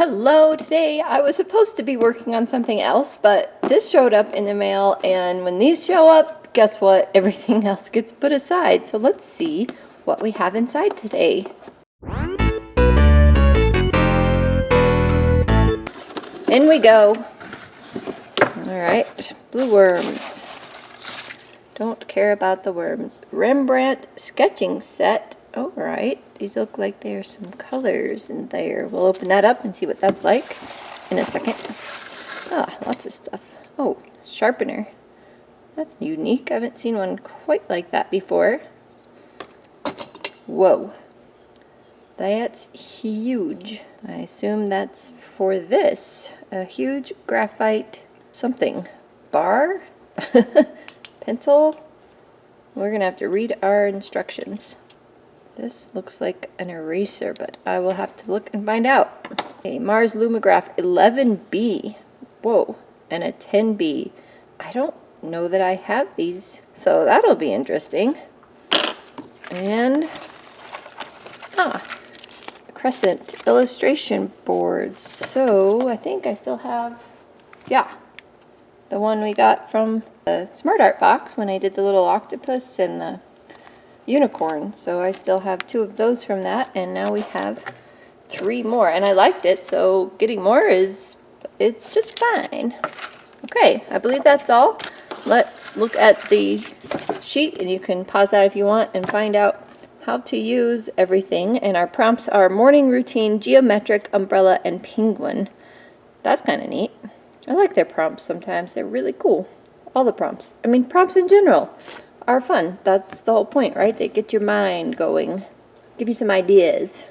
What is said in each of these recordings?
Hello, today I was supposed to be working on something else, but this showed up in the mail, and when these show up, guess what? Everything else gets put aside. So let's see what we have inside today. In we go. Alright, blue worms. Don't care about the worms. Rembrandt sketching set. Alright, these look like there's some colors in there. We'll open that up and see what that's like in a second. Ah, lots of stuff. Oh, sharpener. That's unique. I haven't seen one quite like that before. Whoa. That's huge. I assume that's for this. A huge graphite something. Bar? Pencil? We're gonna have to read our instructions. This looks like an eraser, but I will have to look and find out. A Mars Lumograph 11B. Whoa, and a 10B. I don't know that I have these, so that'll be interesting. And, Crescent illustration boards. So I think I still have, yeah, the one we got from the Smart Art box when I did the little octopus and the unicorn. So I still have 2 of those from that, and now we have 3 more, and I liked it, so getting more it's just fine. Okay, I believe that's all. Let's look at the sheet, and you can pause that if you want and find out how to use everything. And our prompts are morning routine, geometric, umbrella, and penguin. That's kind of neat. I like their prompts sometimes. They're really cool. All the prompts. I mean, prompts in general are fun. That's the whole point, right? They get your mind going, give you some ideas.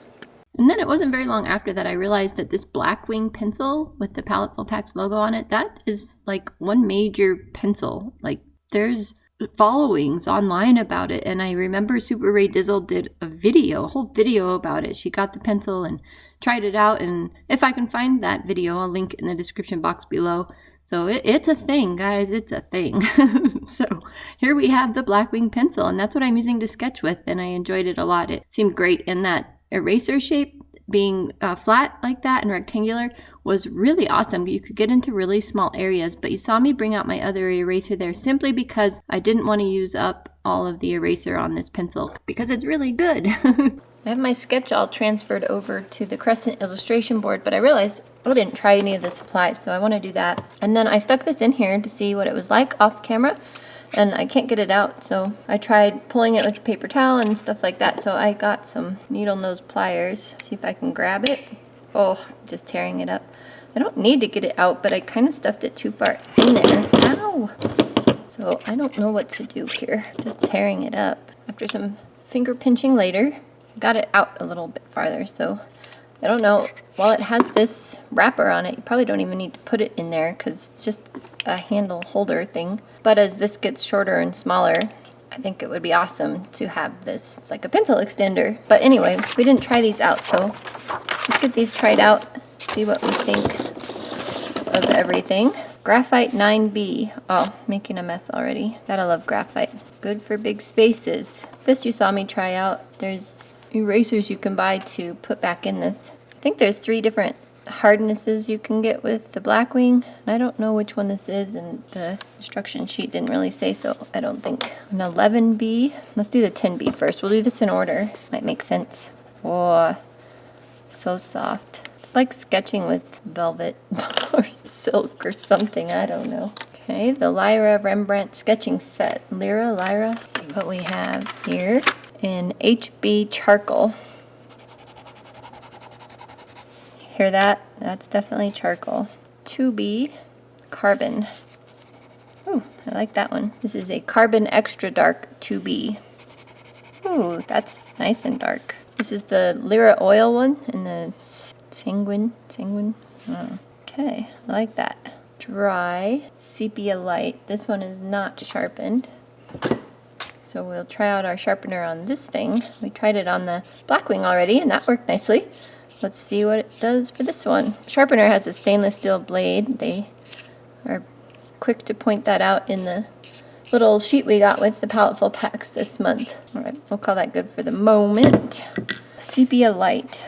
And then it wasn't very long after that I realized that this Blackwing pencil with the Paletteful Packs logo on it, that is like one major pencil. Like, there's followings online about it, and I remember Super Ray Dizzle did a whole video about it. She got the pencil and tried it out, and if I can find that video, I'll link in the description box below. So it's a thing, guys. It's a thing. So here we have the Blackwing pencil, and that's what I'm using to sketch with, and I enjoyed it a lot. It seemed great, and that eraser shape being flat like that and rectangular was really awesome. You could get into really small areas, but you saw me bring out my other eraser there simply because I didn't want to use up all of the eraser on this pencil because it's really good. I have my sketch all transferred over to the Crescent illustration board, but I realized I didn't try any of this applied, so I want to do that. And then I stuck this in here to see what it was like off camera, and I can't get it out, so I tried pulling it with a paper towel and stuff like that. So I got some needle nose pliers, see if I can grab it. Oh, just tearing it up. I don't need to get it out, but I kind of stuffed it too far in there. Ow! So I don't know what to do here. Just tearing it up. After some finger pinching later, I got it out a little bit farther, so I don't know. While it has this wrapper on it, you probably don't even need to put it in there because it's just a handle holder thing. But as this gets shorter and smaller, I think it would be awesome to have this. It's like a pencil extender. But anyway, we didn't try these out, so let's get these tried out, see what we think of everything. Graphite 9B. Oh, making a mess already. Gotta love graphite. Good for big spaces. This you saw me try out. There's erasers you can buy to put back in this. I think there's 3 different hardnesses you can get with the Blackwing. I don't know which one this is, and the instruction sheet didn't really say, so I don't think. An 11B. Let's do the 10B first. We'll do this in order. Might make sense. Oh, so soft. It's like sketching with velvet or silk or something. I don't know. Okay, the Lyra Rembrandt sketching set. Lyra. Let's see what we have here. In HB charcoal. Hear that? That's definitely charcoal. 2B carbon. Ooh, I like that one. This is a carbon extra dark 2B. Ooh, that's nice and dark. This is the Lyra oil one and the sanguine. Oh, okay, I like that. Dry sepia light. This one is not sharpened. So we'll try out our sharpener on this thing. We tried it on the Blackwing already, and that worked nicely. Let's see what it does for this one. Sharpener has a stainless steel blade. They are quick to point that out in the little sheet we got with the Paletteful Packs this month. All right, we'll call that good for the moment. Sepia light.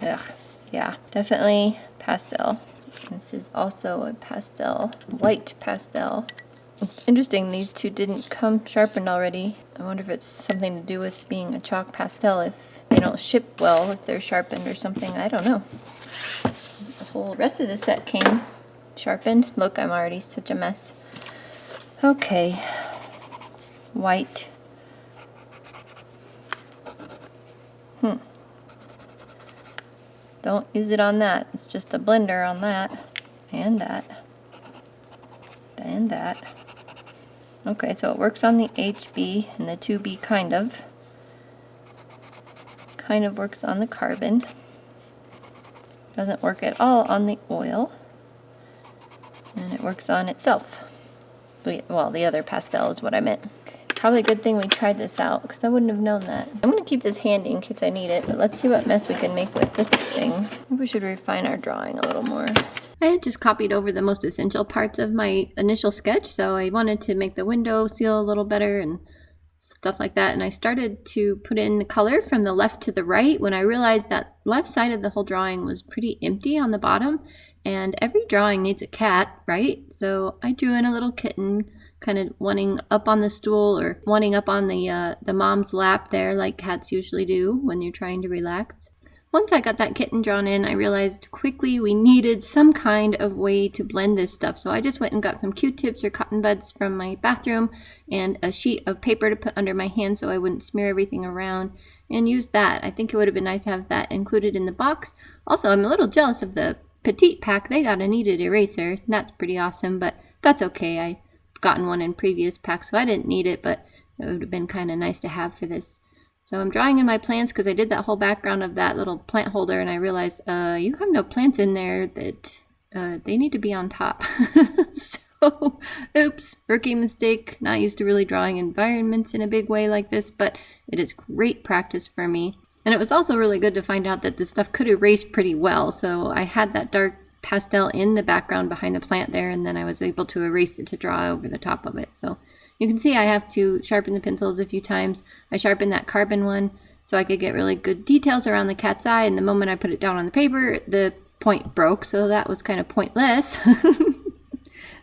Ugh, yeah, definitely pastel. This is also a pastel, white pastel. It's interesting these two didn't come sharpened already. I wonder if it's something to do with being a chalk pastel, if they don't ship well if they're sharpened or something. I don't know. The whole rest of the set came sharpened. Look, I'm already such a mess. Okay, white. Don't use it on that. It's just a blender on that. And that. And that. Okay, so it works on the HB and the 2B kind of. Kind of works on the carbon. Doesn't work at all on the oil. And it works on itself. Well, the other pastel is what I meant. Probably a good thing we tried this out, because I wouldn't have known that. I'm going to keep this handy in case I need it, but let's see what mess we can make with this thing. I think we should refine our drawing a little more. I had just copied over the most essential parts of my initial sketch, so I wanted to make the window seal a little better and stuff like that. And I started to put in the color from the left to the right when I realized that left side of the whole drawing was pretty empty on the bottom, and every drawing needs a cat, right? So I drew in a little kitten, kind of wanting up on the stool or wanting up on the mom's lap there, like cats usually do when you're trying to relax. Once I got that kitten drawn in, I realized quickly we needed some kind of way to blend this stuff. So I just went and got some Q-tips or cotton buds from my bathroom and a sheet of paper to put under my hand so I wouldn't smear everything around, and used that. I think it would have been nice to have that included in the box. Also, I'm a little jealous of the petite pack. They got a kneaded eraser. That's pretty awesome, but that's okay. I've gotten one in previous packs, so I didn't need it, but it would have been kind of nice to have for this. So I'm drawing in my plants because I did that whole background of that little plant holder, and I realized you have no plants in there that they need to be on top. So, oops, rookie mistake. Not used to really drawing environments in a big way like this, but it is great practice for me. And it was also really good to find out that this stuff could erase pretty well. So I had that dark pastel in the background behind the plant there, and then I was able to erase it to draw over the top of it. So you can see I have to sharpen the pencils a few times. I sharpened that carbon one so I could get really good details around the cat's eye, and the moment I put it down on the paper, the point broke, so that was kind of pointless.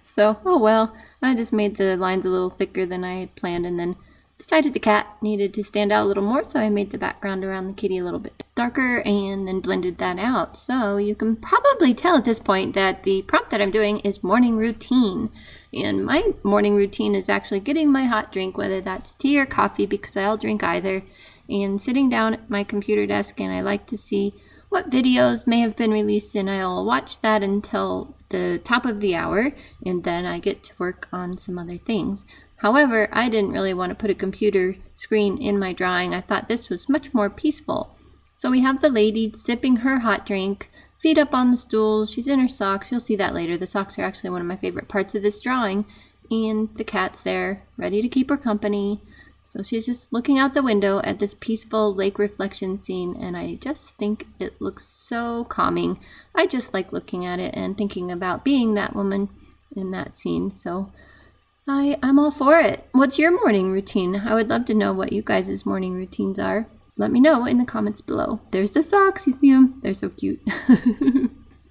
So, oh well, I just made the lines a little thicker than I had planned, and then decided the cat needed to stand out a little more, so I made the background around the kitty a little bit darker and then blended that out. So you can probably tell at this point that the prompt that I'm doing is morning routine. And my morning routine is actually getting my hot drink, whether that's tea or coffee, because I'll drink either, and sitting down at my computer desk, and I like to see what videos may have been released, and I'll watch that until the top of the hour, and then I get to work on some other things. However, I didn't really want to put a computer screen in my drawing. I thought this was much more peaceful. So we have the lady sipping her hot drink, feet up on the stool. She's in her socks. You'll see that later. The socks are actually one of my favorite parts of this drawing. And the cat's there, ready to keep her company. So she's just looking out the window at this peaceful lake reflection scene, and I just think it looks so calming. I just like looking at it and thinking about being that woman in that scene. So I'm all for it. What's your morning routine? I would love to know what you guys' morning routines are. Let me know in the comments below. There's the socks. You see them? They're so cute.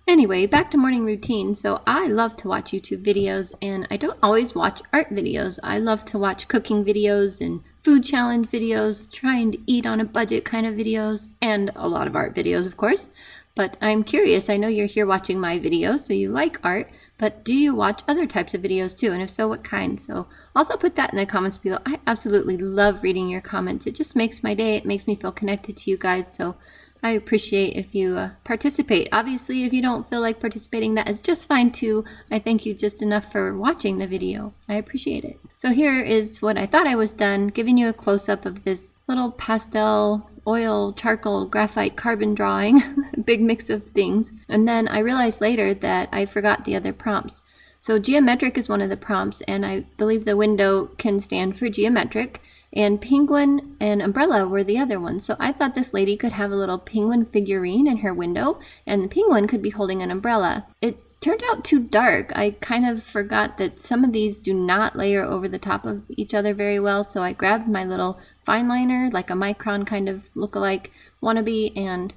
Anyway, back to morning routine. So I love to watch YouTube videos, and I don't always watch art videos. I love to watch cooking videos and food challenge videos, trying to eat on a budget kind of videos, and a lot of art videos, of course. But I'm curious, I know you're here watching my videos, so you like art, but do you watch other types of videos too? And if so, what kind? So also put that in the comments below. I absolutely love reading your comments. It just makes my day. It makes me feel connected to you guys. So I appreciate if you participate. Obviously, if you don't feel like participating, that is just fine too. I thank you just enough for watching the video. I appreciate it. So here is what I thought I was done, giving you a close-up of this little pastel, oil, charcoal, graphite, carbon drawing, a big mix of things. And then I realized later that I forgot the other prompts. So geometric is one of the prompts, and I believe the window can stand for geometric, and penguin and umbrella were the other ones. So I thought this lady could have a little penguin figurine in her window, and the penguin could be holding an umbrella. It turned out too dark. I kind of forgot that some of these do not layer over the top of each other very well, so I grabbed my little fine liner, like a micron kind of lookalike wannabe, and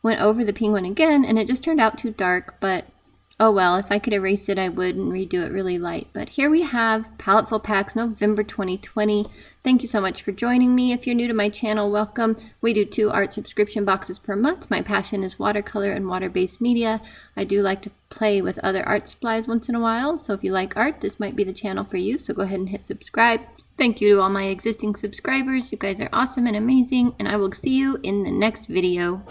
went over the penguin again, and it just turned out too dark, but oh well, if I could erase it, I would and redo it really light. But here we have Paletteful Packs, November 2020. Thank you so much for joining me. If you're new to my channel, welcome. We do 2 art subscription boxes per month. My passion is watercolor and water-based media. I do like to play with other art supplies once in a while, so if you like art, this might be the channel for you, so go ahead and hit subscribe. Thank you to all my existing subscribers. You guys are awesome and amazing, and I will see you in the next video.